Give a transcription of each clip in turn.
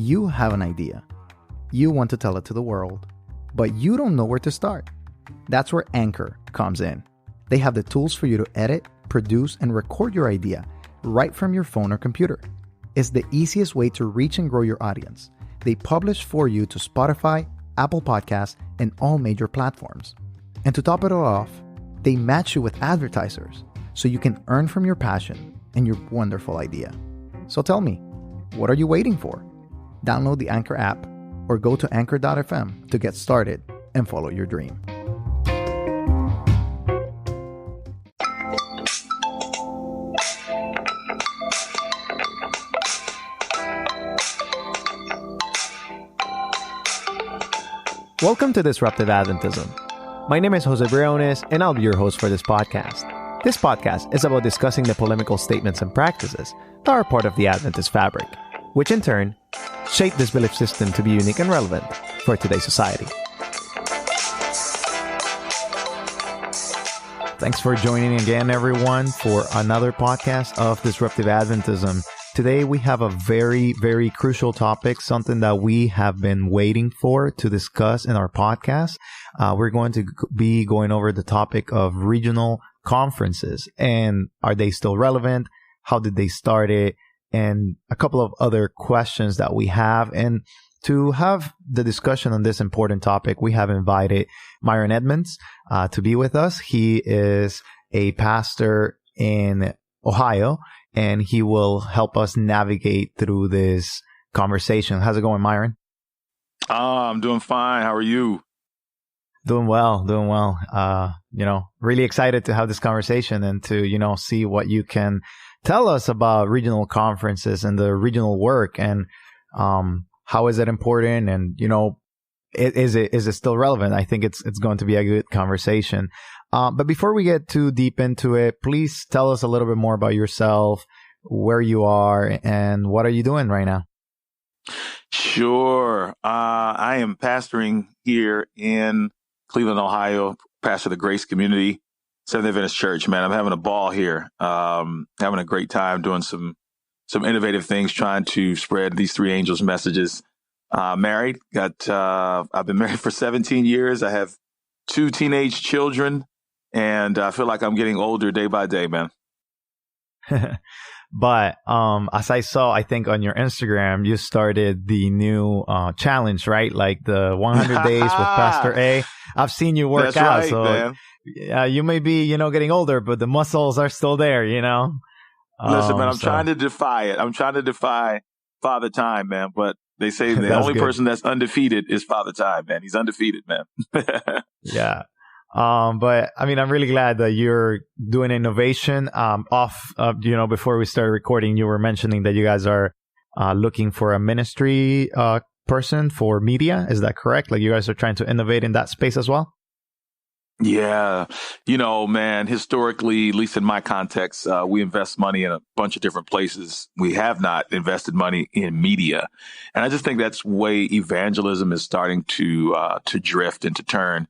You have an idea. You want to tell it to the world, but you don't know where to start. That's where Anchor comes in. They have the tools for you to edit, produce, and record your idea right from your phone or computer. It's the easiest way to reach and grow your audience. They publish for you to Spotify, Apple Podcasts, and all major platforms. And to top it all off, they match you with advertisers so you can earn from your passion and your wonderful idea. So tell me, what are you waiting for? Download the Anchor app or go to anchor.fm to get started and follow your dream. Welcome to Disruptive Adventism. My name is Jose Briones, and I'll be your host for this podcast. This podcast is about discussing the polemical statements and practices that are part of the Adventist fabric, which in turn shape this belief system to be unique and relevant for today's society. Thanks for joining again, everyone, for another podcast of Disruptive Adventism. Today, we have a very, very crucial topic, something that we have been waiting for to discuss in our podcast. We're going to be going over the topic of regional conferences, and are they still relevant? How did they start it? And a couple of other questions that we have. And to have the discussion on this important topic, we have invited Myron Edmonds to be with us. He is a pastor in Ohio, and he will help us navigate through this conversation. How's it going, Myron? I'm doing fine. How are you? Doing well. Really excited to have this conversation and to, see what you can tell us about regional conferences and the regional work, and how is it important, and, is it still relevant? I think it's going to be a good conversation. But before we get too deep into it, please tell us a little bit more about yourself, where you are, and what are you doing right now? Sure. I am pastoring here in Cleveland, Ohio, pastor of the Grace Community, Seventh Adventist Church. Man, I'm having a ball here. Having a great time doing some innovative things, trying to spread these three angels messages. Married, I've been married for 17 years. I have 2 teenage children, and I feel like I'm getting older day by day, man. But as I saw, I think on your Instagram, you started the new challenge, right? Like the 100 days with Pastor A. I've seen you work That's out, right, so man. You may be, getting older, but the muscles are still there, Listen, man, I'm trying to defy it. I'm trying to defy Father Time, man. But they say the only person that's undefeated is Father Time, man. He's undefeated, man. Yeah. But I mean, I'm really glad that you're doing innovation. Before we started recording, you were mentioning that you guys are looking for a ministry person for media. Is that correct? Like, you guys are trying to innovate in that space as well? Yeah. Man, historically, at least in my context, we invest money in a bunch of different places. We have not invested money in media. And I just think that's way evangelism is starting to drift and to turn.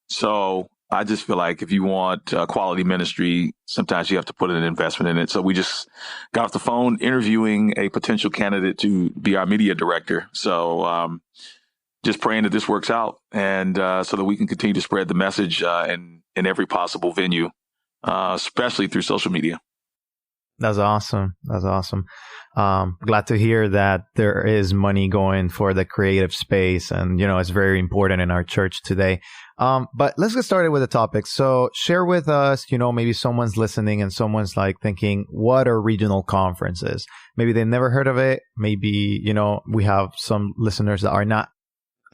So I just feel like if you want quality ministry, sometimes you have to put an investment in it. So we just got off the phone interviewing a potential candidate to be our media director. So just praying that this works out, and so that we can continue to spread the message in every possible venue, especially through social media. That's awesome. Glad to hear that there is money going for the creative space, and it's very important in our church today. But let's get started with the topic. So share with us, maybe someone's listening and someone's like thinking, what are regional conferences? Maybe they never heard of it. Maybe, we have some listeners that are not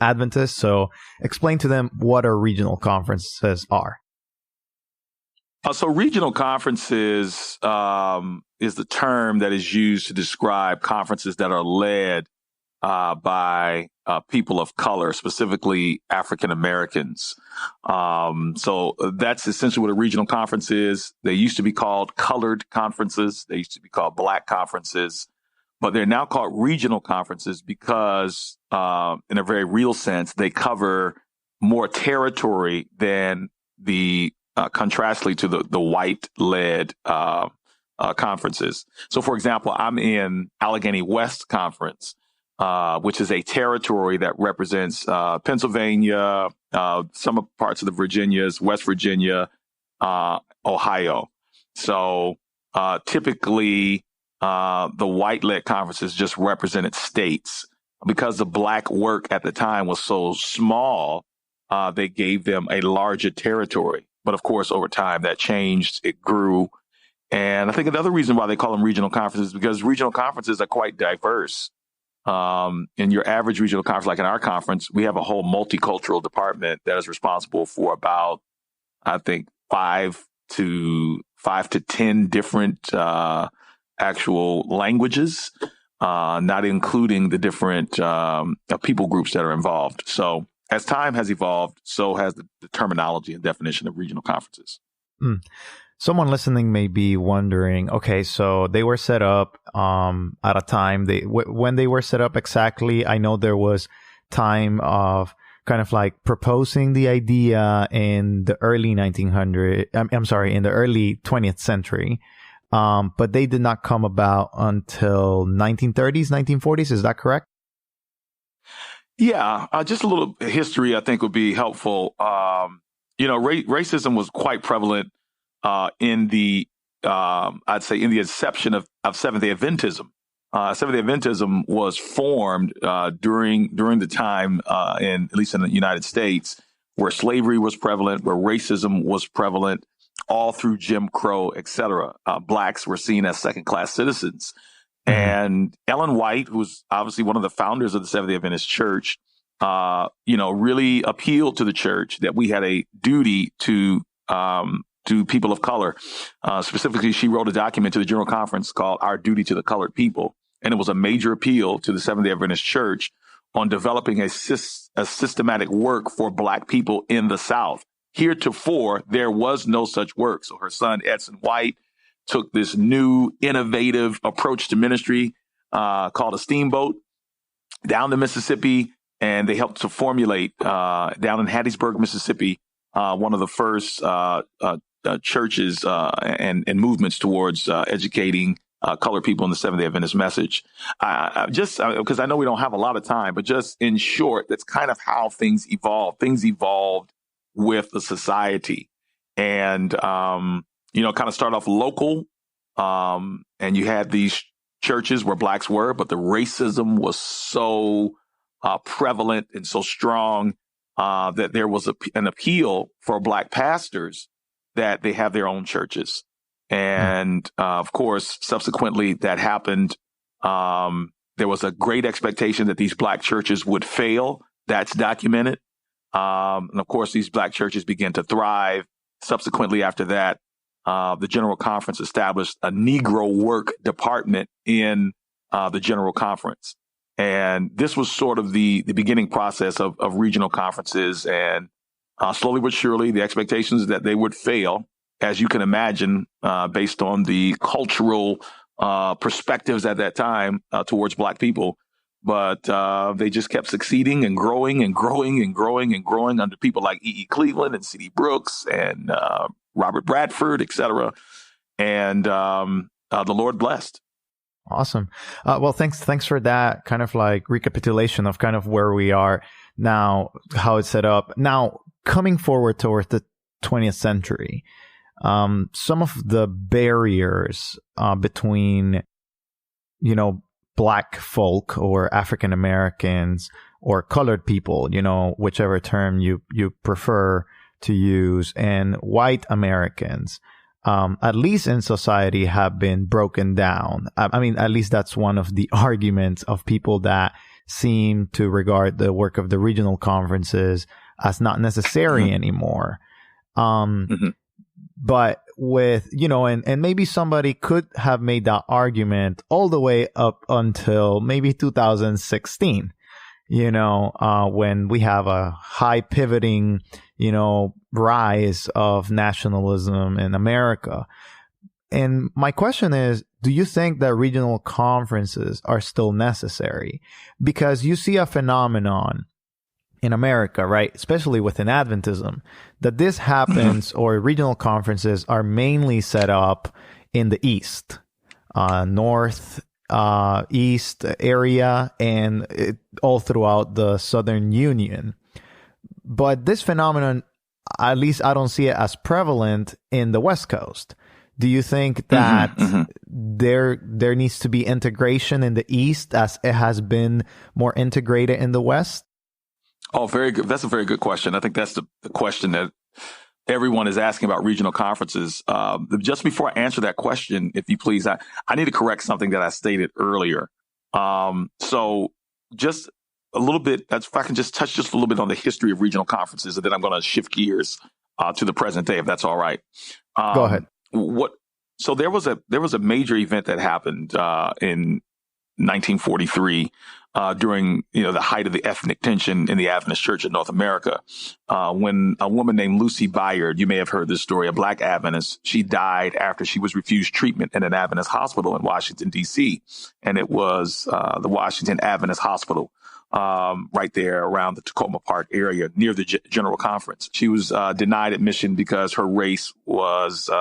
Adventists. So explain to them what our regional conferences are. So regional conferences is the term that is used to describe conferences that are led by people of color, specifically African Americans. So that's essentially what a regional conference is. They used to be called colored conferences. They used to be called Black conferences. But they're now called regional conferences because, in a very real sense, they cover more territory than the contrastly to the white-led conferences. So, for example, I'm in Allegheny West Conference. which is a territory that represents Pennsylvania, some parts of the Virginias, West Virginia, Ohio. So typically, the white-led conferences just represented states. Because the black work at the time was so small, they gave them a larger territory. But of course, over time, that changed. It grew. And I think another reason why they call them regional conferences is because regional conferences are quite diverse. In your average regional conference, like in our conference, we have a whole multicultural department that is responsible for about, I think, 5 to 10 different actual languages, not including the different people groups that are involved. So as time has evolved, so has the terminology and definition of regional conferences. Someone listening may be wondering, okay, so they were set up at a time. When they were set up exactly, I know there was time of kind of like proposing the idea in the early in the early 20th century. But they did not come about until 1930s, 1940s. Is that correct? Yeah, just a little history I think would be helpful. Racism was quite prevalent in the I'd say in the inception of Seventh-day Adventism. Seventh-day Adventism was formed during the time, at least in the United States, where slavery was prevalent, where racism was prevalent, all through Jim Crow, et cetera. Blacks were seen as second-class citizens. Mm-hmm. And Ellen White, who's obviously one of the founders of the Seventh-day Adventist Church, really appealed to the church that we had a duty to people of color. Specifically, she wrote a document to the General Conference called Our Duty to the Colored People. And it was a major appeal to the Seventh-day Adventist Church on developing a systematic work for Black people in the South. Heretofore, there was no such work. So her son, Edson White, took this new innovative approach to ministry called a steamboat down the Mississippi, and they helped to formulate down in Hattiesburg, Mississippi, one of the first churches and movements towards educating colored people in the Seventh-day Adventist message. Because I know we don't have a lot of time, but just in short, that's kind of how things evolved. Things evolved with the society, and kind of start off local, and you had these churches where Blacks were, but the racism was so prevalent and so strong that there was an appeal for Black pastors that they have their own churches. And of course, subsequently that happened. There was a great expectation that these Black churches would fail. That's documented. And of course, these Black churches began to thrive. Subsequently, after that, the General Conference established a Negro work department in the General Conference. And this was sort of the beginning process of regional conferences. And slowly but surely, the expectations that they would fail, as you can imagine, based on the cultural perspectives at that time towards Black people. But they just kept succeeding and growing and growing and growing and growing under people like E.E. Cleveland and C.D. Brooks and Robert Bradford, et cetera. And the Lord blessed. Awesome. Well, thanks for that kind of like recapitulation of kind of where we are now, how it's set up. Now, coming forward toward the 20th century, some of the barriers between, Black folk or African Americans or colored people, whichever term you prefer to use, and white Americans, at least in society, have been broken down. I mean, at least that's one of the arguments of people that seem to regard the work of the regional conferences as not necessary anymore. But with, and maybe somebody could have made that argument all the way up until maybe 2016, when we have a high pivoting, rise of nationalism in America. And my question is, do you think that regional conferences are still necessary? Because you see a phenomenon in America, right, especially within Adventism, that this happens, or regional conferences are mainly set up in the East, North, East area and all throughout the Southern Union. But this phenomenon, at least I don't see it as prevalent in the West Coast. Do you think that there needs to be integration in the East as it has been more integrated in the West? Oh, very good. That's a very good question. I think that's the question that everyone is asking about regional conferences. Just before I answer that question, if you please, I need to correct something that I stated earlier. So just a little bit, if I can just touch just a little bit on the history of regional conferences, and then I'm going to shift gears to the present day, if that's all right. Go ahead. So there was a major event that happened in 1943 during the height of the ethnic tension in the Adventist Church in North America, when a woman named Lucy Byard, you may have heard this story, a Black Adventist, she died after she was refused treatment in an Adventist hospital in Washington, D.C. And it was the Washington Adventist Hospital right there around the Tacoma Park area near the General Conference. She was denied admission because her race was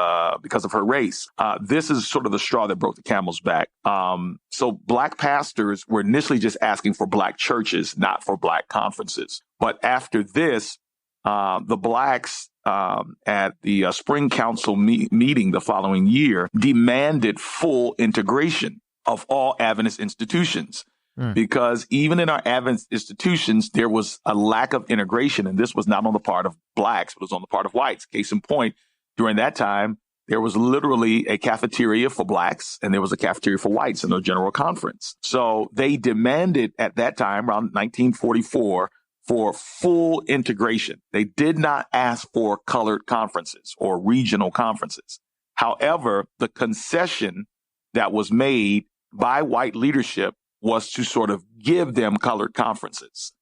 because of her race. This is sort of the straw that broke the camel's back. So Black pastors were initially just asking for Black churches, not for Black conferences. But after this, the Blacks at the Spring Council meeting the following year demanded full integration of all Adventist institutions. Because even in our Adventist institutions, there was a lack of integration. And this was not on the part of Blacks, but it was on the part of whites. Case in point, during that time, there was literally a cafeteria for Blacks and there was a cafeteria for whites in the General Conference. So they demanded at that time, around 1944, for full integration. They did not ask for colored conferences or regional conferences. However, the concession that was made by white leadership was to sort of give them colored conferences.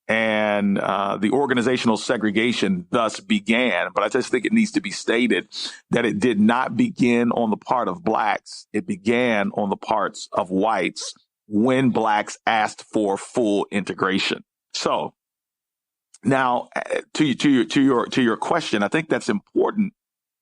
And the organizational segregation thus began. But I just think it needs to be stated that it did not begin on the part of Blacks. It began on the parts of whites when Blacks asked for full integration. So now to your question, I think that's important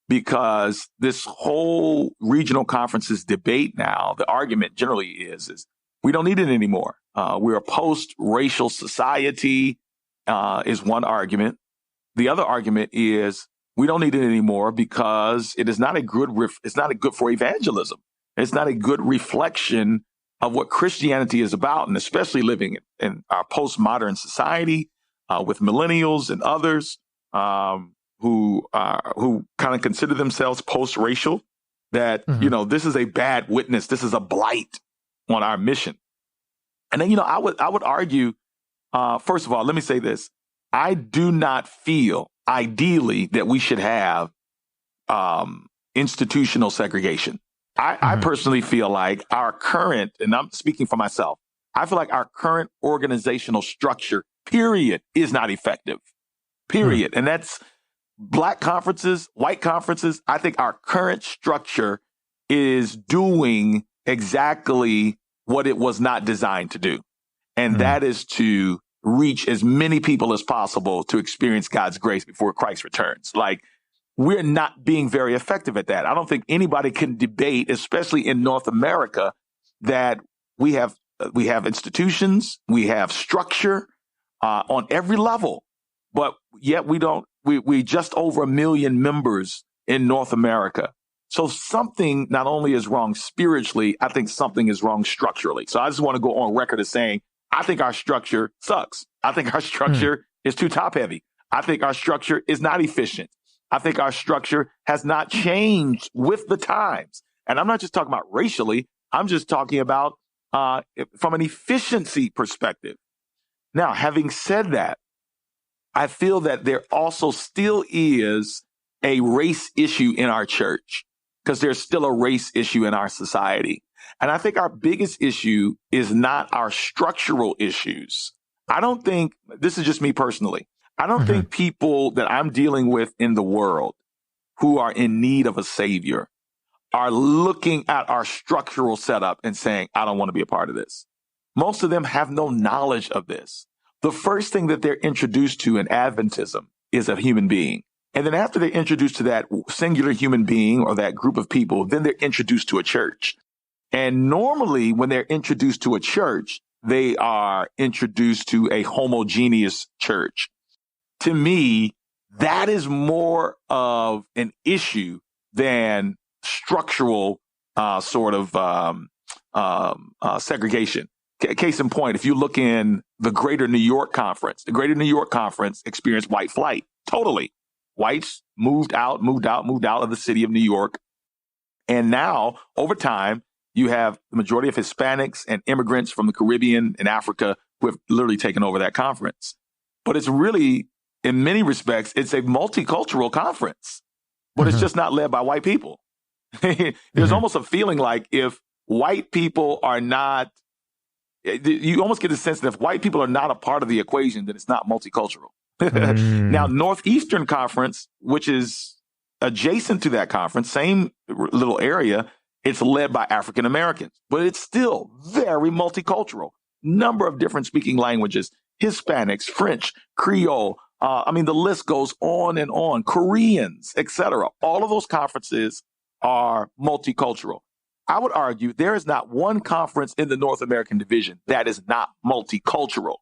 because this whole regional conferences debate now, the argument generally is we don't need it anymore. We're a post-racial society is one argument. The other argument is we don't need it anymore because it is not a good. It's not a good for evangelism. It's not a good reflection of what Christianity is about, and especially living in our postmodern society with millennials and others who kind of consider themselves post-racial. That this is a bad witness. This is a blight on our mission. And then, I would argue, first of all, let me say this. I do not feel ideally that we should have institutional segregation. I personally feel like our current, and I'm speaking for myself, I feel like our current organizational structure, period, is not effective, period. And that's Black conferences, white conferences. I think our current structure is doing exactly what it was not designed to do. And that is to reach as many people as possible to experience God's grace before Christ returns. Like, we're not being very effective at that. I don't think anybody can debate, especially in North America, that we have institutions, we have structure on every level, but yet we just over 1 million members in North America. So something not only is wrong spiritually, I think something is wrong structurally. So I just want to go on record as saying, I think our structure sucks. I think our structure is too top heavy. I think our structure is not efficient. I think our structure has not changed with the times. And I'm not just talking about racially. I'm just talking about from an efficiency perspective. Now, having said that, I feel that there also still is a race issue in our church, because there's still a race issue in our society. And I think our biggest issue is not our structural issues. I don't think, this is just me personally, I don't think people that I'm dealing with in the world who are in need of a savior are looking at our structural setup and saying, I don't want to be a part of this. Most of them have no knowledge of this. The first thing that they're introduced to in Adventism is a human being. And then after they're introduced to that singular human being or that group of people, then they're introduced to a church. And normally when they're introduced to a church, they are introduced to a homogeneous church. To me, that is more of an issue than structural segregation. Case in point, if you look in the Greater New York Conference, experienced white flight. Totally. Whites moved out of the city of New York. And now, over time, you have the majority of Hispanics and immigrants from the Caribbean and Africa who have literally taken over that conference. But it's really, in many respects, it's a multicultural conference, but it's just not led by white people. There's almost a feeling like if white people are not, you almost get the sense that if white people are not a part of the equation, then it's not multicultural. Now, Northeastern Conference, which is adjacent to that conference, same little area, it's led by African Americans, but it's still very multicultural. Number of different speaking languages, Hispanics, French, Creole. The list goes on and on. Koreans, etc. All of those conferences are multicultural. I would argue there is not one conference in the North American division that is not multicultural.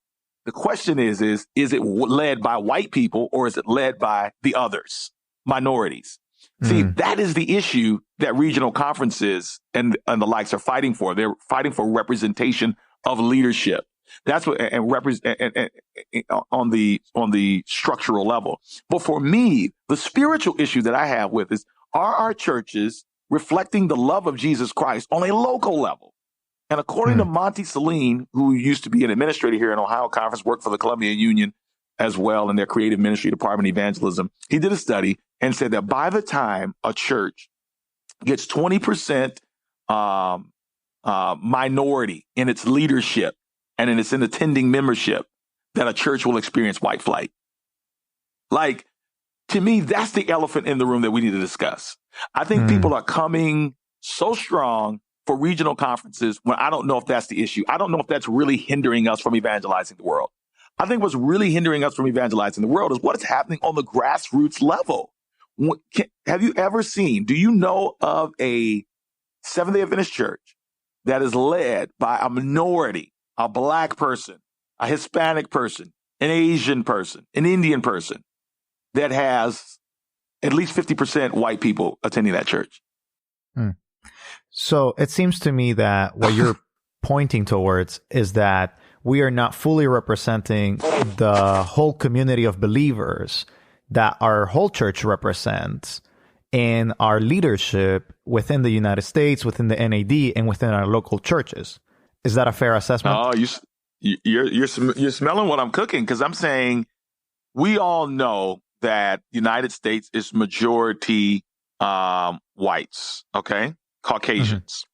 The question is it led by white people or is it led by the others, minorities? See, that is the issue that regional conferences and the likes are fighting for. They're fighting for representation of leadership. That's what on the structural level. But for me, the spiritual issue that I have with is, are our churches reflecting the love of Jesus Christ on a local level? And according to Monty Saline, who used to be an administrator here in Ohio Conference, worked for the Columbia Union as well in their creative ministry department, evangelism, he did a study and said that by the time a church gets 20% minority in its leadership and in its attending membership, that a church will experience white flight. Like, to me, that's the elephant in the room that we need to discuss. I think people are coming so strong for regional conferences when I don't know if that's the issue. I don't know if that's really hindering us from evangelizing the world. I think what's really hindering us from evangelizing the world is what is happening on the grassroots level. Have you ever seen, do you know of a Seventh-day Adventist church that is led by a minority, a Black person, a Hispanic person, an Asian person, an Indian person, that has at least 50% white people attending that church? So it seems to me that what you're pointing towards is that we are not fully representing the whole community of believers that our whole church represents in our leadership within the United States, within the NAD, and within our local churches. Is that a fair assessment? Oh, you're smelling what I'm cooking, because I'm saying we all know that the United States is majority whites, okay? Caucasians.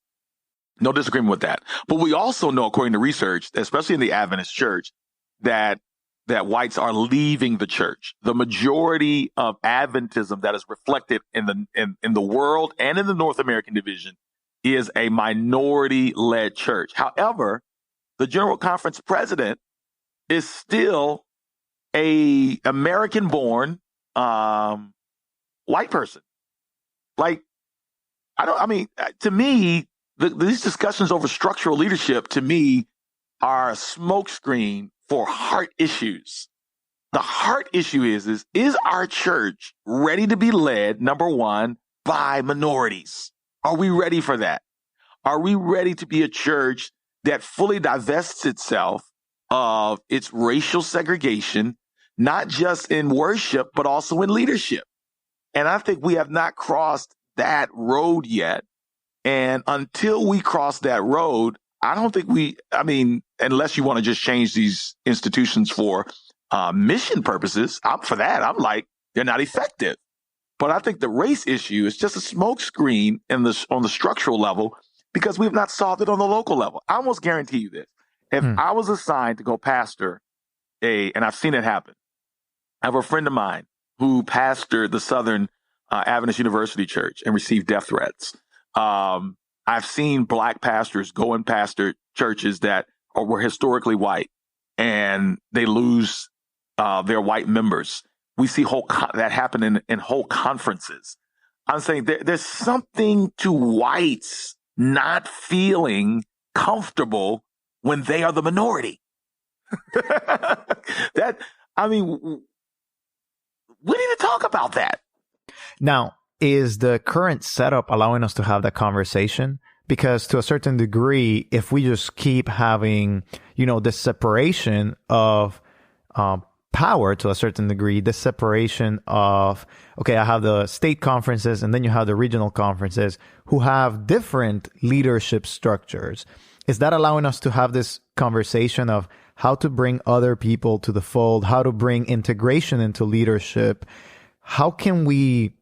No disagreement with that. But we also know, according to research, especially in the Adventist church, that whites are leaving the church. The majority of Adventism that is reflected in the world and in the North American division is a minority-led church. However, the General Conference president is still a American-born white person. Like, to me, these discussions over structural leadership, to me, are a smokescreen for heart issues. The heart issue is our church ready to be led, number one, by minorities? Are we ready for that? Are we ready to be a church that fully divests itself of its racial segregation, not just in worship, but also in leadership? And I think we have not crossed that road yet. And until we cross that road, I don't think unless you want to just change these institutions for mission purposes, I'm for that. I'm like, they're not effective. But I think the race issue is just a smokescreen on the structural level, because we have not solved it on the local level. I almost guarantee you this. If I was assigned to go pastor and I've seen it happen. I have a friend of mine who pastored the Southern Adventist University Church and received death threats. I've seen Black pastors go and pastor churches that were historically white, and they lose their white members. We see that happen in whole conferences. I'm saying there's something to whites not feeling comfortable when they are the minority. We need to talk about that. Now, is the current setup allowing us to have that conversation? Because to a certain degree, if we just keep having, this separation of power to a certain degree, the separation of, okay, I have the state conferences and then you have the regional conferences who have different leadership structures. Is that allowing us to have this conversation of how to bring other people to the fold, how to bring integration into leadership? How can we,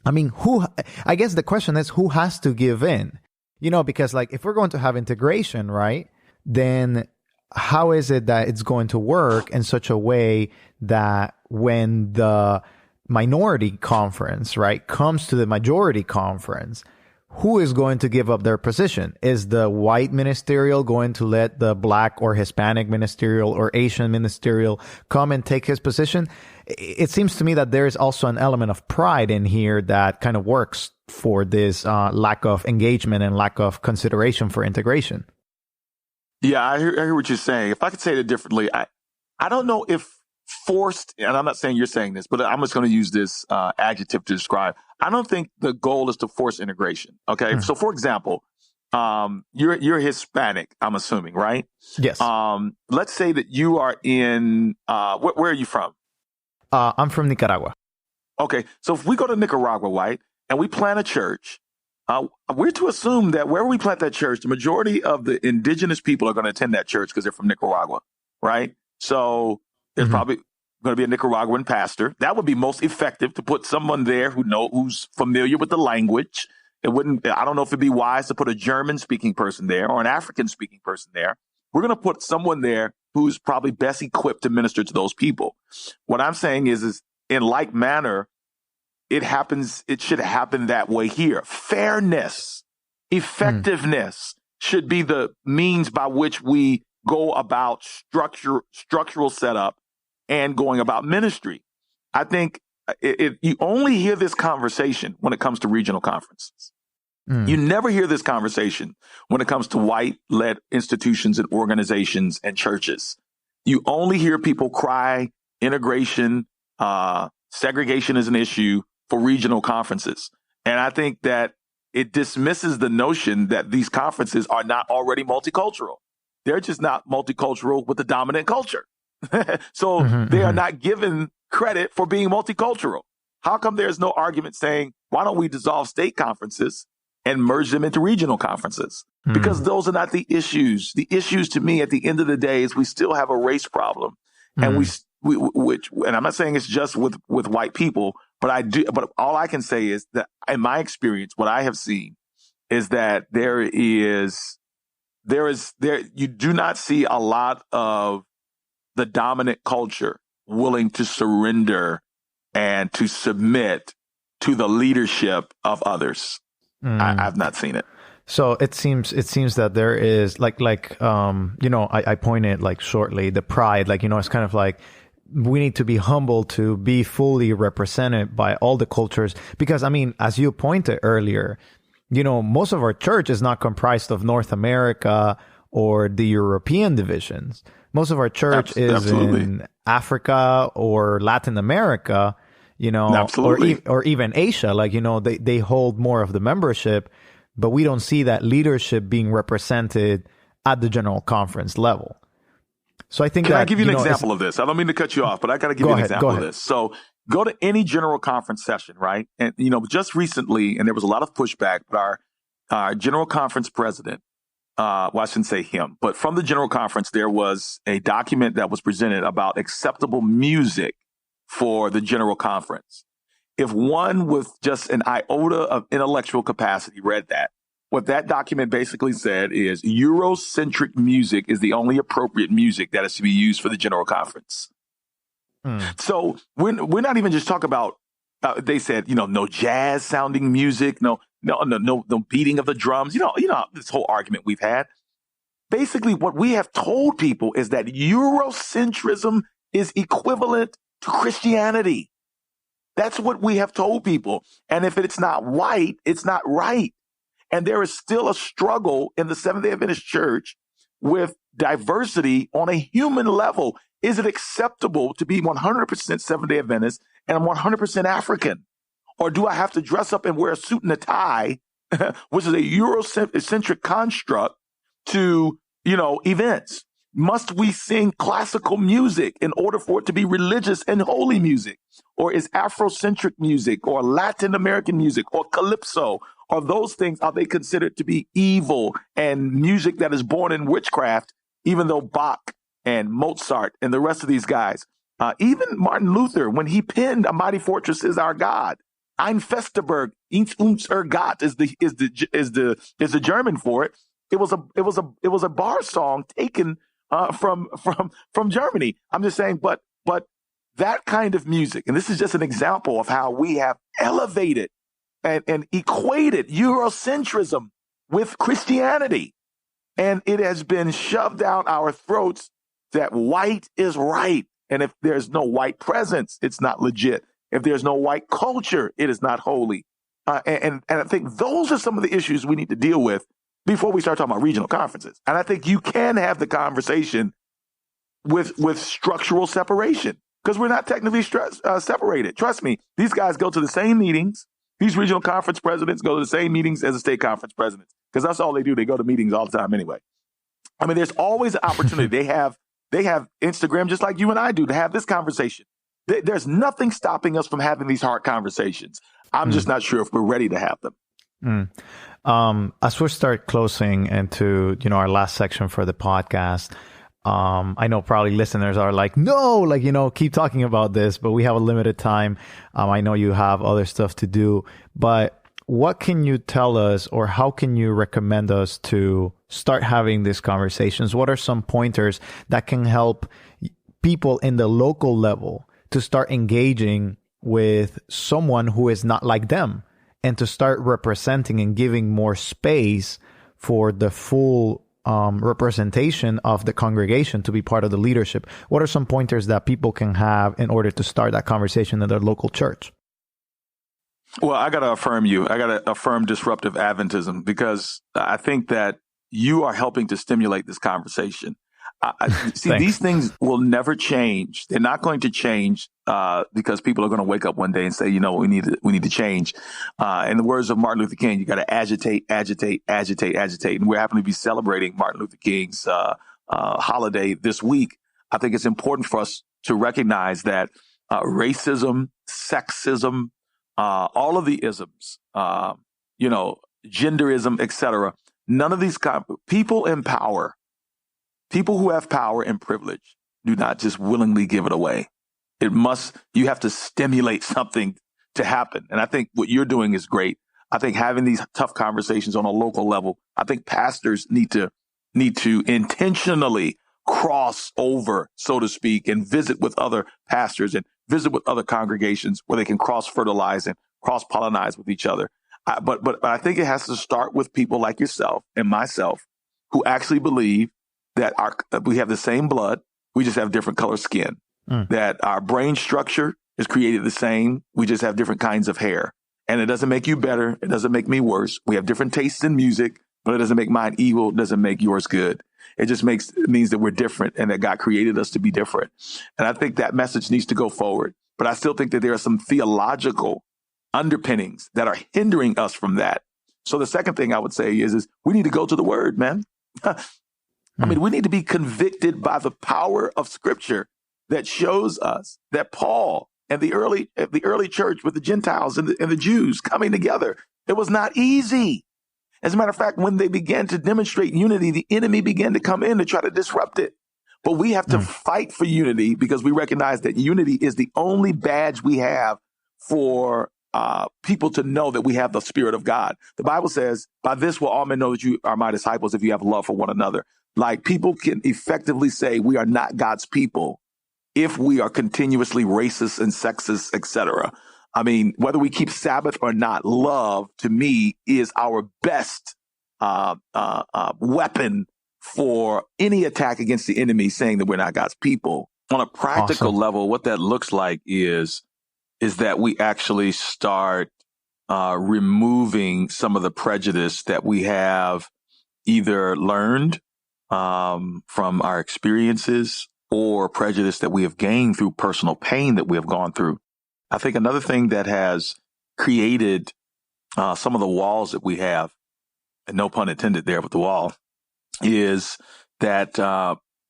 I guess the question is, who has to give in? Because if we're going to have integration, right, then how is it that it's going to work in such a way that when the minority conference, right, comes to the majority conference, who is going to give up their position? Is the white ministerial going to let the black or Hispanic ministerial or Asian ministerial come and take his position? It seems to me that there is also an element of pride in here that kind of works for this lack of engagement and lack of consideration for integration. Yeah, I hear what you're saying. If I could say it differently, I don't know if forced, and I'm not saying you're saying this, but I'm just going to use this adjective to describe. I don't think the goal is to force integration. Okay. So for example, you're Hispanic, I'm assuming, right? Yes. Let's say that you are in, where are you from? I'm from Nicaragua. Okay. So if we go to Nicaragua, right, and we plant a church, we're to assume that wherever we plant that church, the majority of the indigenous people are going to attend that church because they're from Nicaragua, right? So there's probably going to be a Nicaraguan pastor. That would be most effective, to put someone there who's familiar with the language. I don't know if it'd be wise to put a German-speaking person there or an African-speaking person there. We're going to put someone there who's probably best equipped to minister to those people. What I'm saying is in like manner, it should happen that way here. Fairness, effectiveness should be the means by which we go about structural setup and going about ministry. I think you only hear this conversation when it comes to regional conferences. You never hear this conversation when it comes to white-led institutions and organizations and churches. You only hear people cry integration, segregation is an issue for regional conferences. And I think that it dismisses the notion that these conferences are not already multicultural. They're just not multicultural with the dominant culture. So they are not given credit for being multicultural. How come there's no argument saying, why don't we dissolve state conferences and merge them into regional conferences? Because those are not the issues. The issues to me at the end of the day is we still have a race problem. And and I'm not saying it's just with white people, but all I can say is that in my experience, what I have seen is that you do not see a lot of the dominant culture willing to surrender and to submit to the leadership of others. I've not seen it. So it seems that there is I pointed shortly the pride, it's kind of like we need to be humble to be fully represented by all the cultures, because as you pointed earlier, most of our church is not comprised of North America or the European divisions. Most of our church is in Africa or Latin America, or even Asia. They hold more of the membership, but we don't see that leadership being represented at the general conference level. So I think Can I give you an example of this? I don't mean to cut you off, but I got to give you an example of this. So go to any general conference session, right? And, just recently, and there was a lot of pushback, but our general conference president, I shouldn't say him, but from the general conference, there was a document that was presented about acceptable music for the general conference. If one with just an iota of intellectual capacity read that, what that document basically said is Eurocentric music is the only appropriate music that is to be used for the general conference. So we're not even just talking about, they said, no jazz sounding music, no beating of the drums, this whole argument we've had. Basically, what we have told people is that Eurocentrism is equivalent to Christianity. That's what we have told people. And if it's not white, it's not right. And there is still a struggle in the Seventh-day Adventist Church with diversity on a human level. Is it acceptable to be 100% Seventh-day Adventist and 100% African? Or do I have to dress up and wear a suit and a tie, which is a Eurocentric construct, to, events? Must we sing classical music in order for it to be religious and holy music? Or is Afrocentric music or Latin American music or calypso, or those things, are they considered to be evil and music that is born in witchcraft, even though Bach and Mozart and the rest of these guys, even Martin Luther, when he penned A Mighty Fortress Is Our God, Ein Festberg, uns Gott is the German for it. It was a bar song taken from Germany. I'm just saying, but that kind of music, and this is just an example of how we have elevated and equated Eurocentrism with Christianity, and it has been shoved down our throats that white is right, and if there's no white presence, it's not legit. If there's no white culture, it is not holy. And I think those are some of the issues we need to deal with before we start talking about regional conferences. And I think you can have the conversation with structural separation, because we're not technically separated. Trust me, these guys go to the same meetings. These regional conference presidents go to the same meetings as the state conference presidents, because that's all they do. They go to meetings all the time anyway. I mean, there's always an opportunity. They have Instagram just like you and I do to have this conversation. There's nothing stopping us from having these hard conversations. I'm just not sure if we're ready to have them. As we start closing into, our last section for the podcast, I know probably listeners are like, no, keep talking about this, but we have a limited time. I know you have other stuff to do, but what can you tell us, or how can you recommend us to start having these conversations? What are some pointers that can help people in the local level to start engaging with someone who is not like them, and to start representing and giving more space for the full representation of the congregation to be part of the leadership? What are some pointers that people can have in order to start that conversation in their local church? Well, I got to affirm you. I got to affirm Disruptive Adventism, because I think that you are helping to stimulate this conversation. See, these things will never change. They're not going to change because people are going to wake up one day and say, we need to change. In the words of Martin Luther King, you got to agitate. And we're happen to be celebrating Martin Luther King's holiday this week. I think it's important for us to recognize that racism, sexism, all of the isms, genderism, etc. None of these people in power. People who have power and privilege do not just willingly give it away. You have to stimulate something to happen. And I think what you're doing is great. I think having these tough conversations on a local level, I think pastors need to intentionally cross over, so to speak, and visit with other pastors and visit with other congregations where they can cross-fertilize and cross-pollinize with each other. But I think it has to start with people like yourself and myself who actually believe that we have the same blood, we just have different color skin, that our brain structure is created the same, we just have different kinds of hair. And it doesn't make you better, it doesn't make me worse. We have different tastes in music, but it doesn't make mine evil, it doesn't make yours good. It just means that we're different and that God created us to be different. And I think that message needs to go forward. But I still think that there are some theological underpinnings that are hindering us from that. So the second thing I would say is we need to go to the word, man. I mean, we need to be convicted by the power of Scripture that shows us that Paul and the early church with the Gentiles and the Jews coming together, it was not easy. As a matter of fact, when they began to demonstrate unity, the enemy began to come in to try to disrupt it. But we have to fight for unity, because we recognize that unity is the only badge we have for people to know that we have the Spirit of God. The Bible says, by this will all men know that you are my disciples, if you have love for one another. Like, people can effectively say we are not God's people if we are continuously racist and sexist, etc. I mean, whether we keep Sabbath or not, love to me is our best weapon for any attack against the enemy, saying that we're not God's people. On a practical level, what that looks like is that we actually start removing some of the prejudice that we have either learned from our experiences or prejudice that we have gained through personal pain that we have gone through. I think another thing that has created some of the walls that we have, and no pun intended there with the wall, is that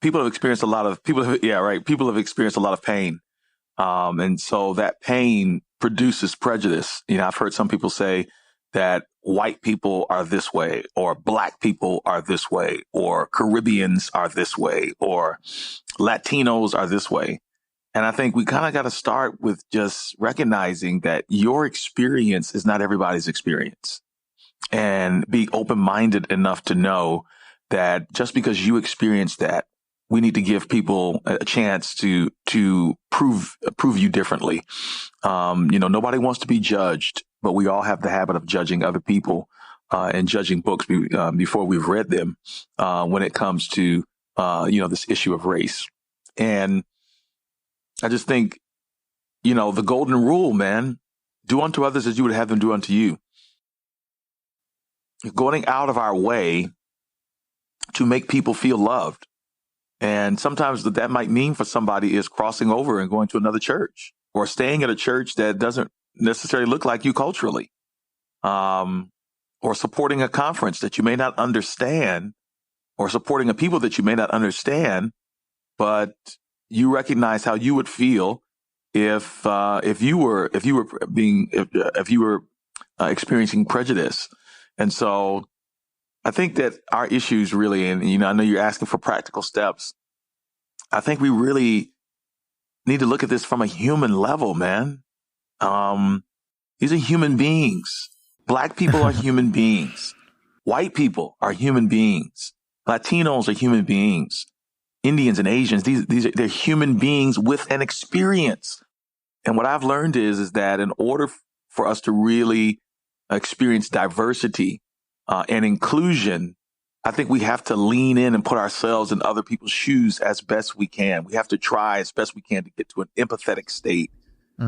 people have experienced a lot of people have experienced a lot of pain, and so that pain produces prejudice. I've heard some people say that white people are this way, or black people are this way, or Caribbeans are this way, or Latinos are this way. And I think we kind of got to start with just recognizing that your experience is not everybody's experience, and be open-minded enough to know that just because you experienced that, we need to give people a chance to prove you differently. Nobody wants to be judged, but we all have the habit of judging other people and judging books before we've read them when it comes to this issue of race. And I just think, the golden rule, man, do unto others as you would have them do unto you. Going out of our way to make people feel loved. And sometimes what that might mean for somebody is crossing over and going to another church, or staying at a church that doesn't necessarily look like you culturally, or supporting a conference that you may not understand, or supporting a people that you may not understand, but you recognize how you would feel if you were experiencing prejudice. And so I think that our issues really, and I know you're asking for practical steps. I think we really need to look at this from a human level, man. These are human beings. Black people are human beings. White people are human beings. Latinos are human beings. Indians and Asians, they're human beings with an experience. And what I've learned is that in order for us to really experience diversity and inclusion, I think we have to lean in and put ourselves in other people's shoes as best we can. We have to try as best we can to get to an empathetic state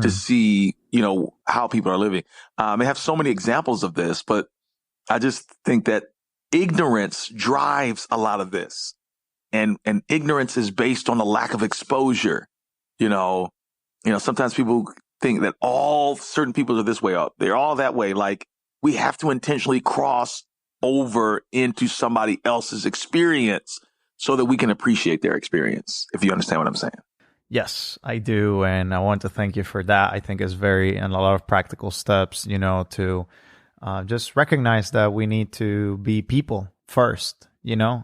to see, how people are living. I have so many examples of this, but I just think that ignorance drives a lot of this. And ignorance is based on a lack of exposure. Sometimes people think that all certain people are this way, or they're all that way. Like, we have to intentionally cross over into somebody else's experience so that we can appreciate their experience, if you understand what I'm saying. Yes, I do. And I want to thank you for that. I think it's and a lot of practical steps, to just recognize that we need to be people first,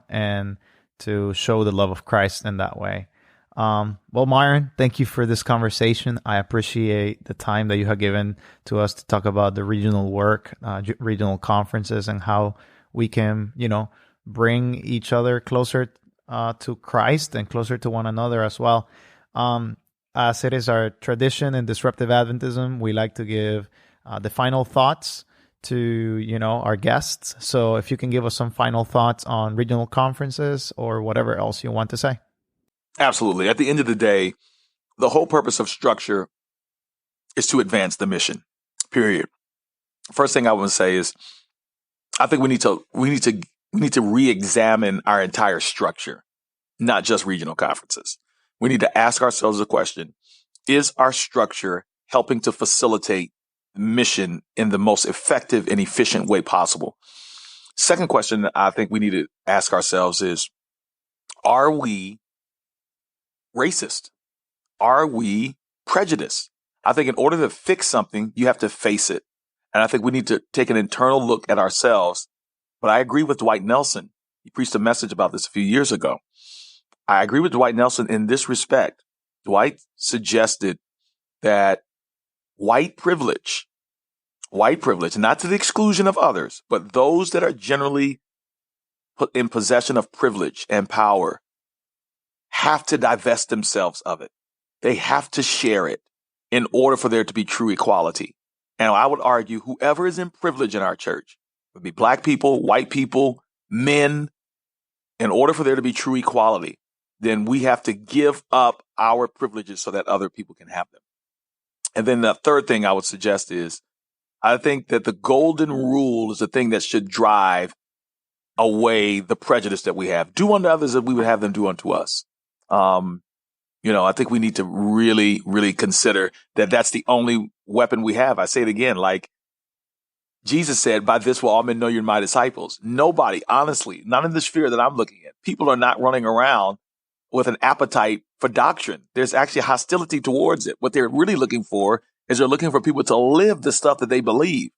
and to show the love of Christ in that way. Well, Myron, thank you for this conversation. I appreciate the time that you have given to us to talk about the regional work, regional conferences, and how we can, bring each other closer to Christ and closer to one another as well. As it is our tradition in Disruptive Adventism, we like to give the final thoughts to, our guests. So if you can give us some final thoughts on regional conferences or whatever else you want to say. Absolutely. At the end of the day, the whole purpose of structure is to advance the mission, period. First thing I want to say is, I think we need to re-examine our entire structure, not just regional conferences. We need to ask ourselves the question, is our structure helping to facilitate mission in the most effective and efficient way possible? Second question that I think we need to ask ourselves is, are we racist? Are we prejudiced? I think in order to fix something, you have to face it. And I think we need to take an internal look at ourselves. But I agree with Dwight Nelson. He preached a message about this a few years ago. I agree with Dwight Nelson in this respect. Dwight suggested that white privilege, not to the exclusion of others, but those that are generally put in possession of privilege and power, have to divest themselves of it. They have to share it in order for there to be true equality. And I would argue whoever is in privilege in our church, would be black people, white people, men, in order for there to be true equality, then we have to give up our privileges so that other people can have them. And then the third thing I would suggest is, I think that the golden rule is the thing that should drive away the prejudice that we have. Do unto others as we would have them do unto us. I think we need to really, really consider that that's the only weapon we have. I say it again, like Jesus said, by this will all men know you're my disciples. Nobody, honestly, not in the sphere that I'm looking at. People are not running around with an appetite for doctrine. There's actually hostility towards it. What they're really looking for is they're looking for people to live the stuff that they believe.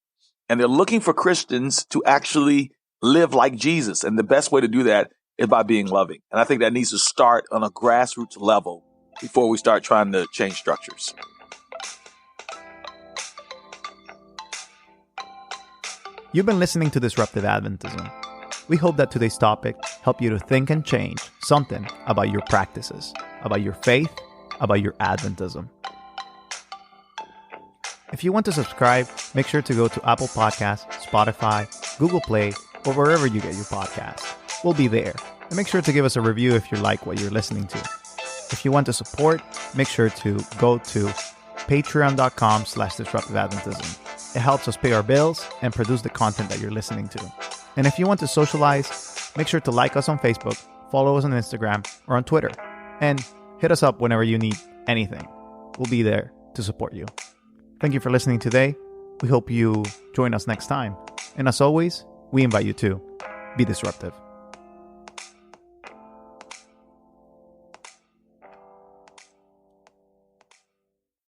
And they're looking for Christians to actually live like Jesus. And the best way to do that is by being loving. And I think that needs to start on a grassroots level before we start trying to change structures. You've been listening to Disruptive Adventism. We hope that today's topic helped you to think and change something about your practices, about your faith, about your Adventism. If you want to subscribe, make sure to go to Apple Podcasts, Spotify, Google Play, or wherever you get your podcasts. We'll be there. And make sure to give us a review if you like what you're listening to. If you want to support, make sure to go to patreon.com/Disruptive Adventism. It helps us pay our bills and produce the content that you're listening to. And if you want to socialize, make sure to like us on Facebook, follow us on Instagram or on Twitter, and hit us up whenever you need anything. We'll be there to support you. Thank you for listening today. We hope you join us next time. And as always, we invite you to be disruptive.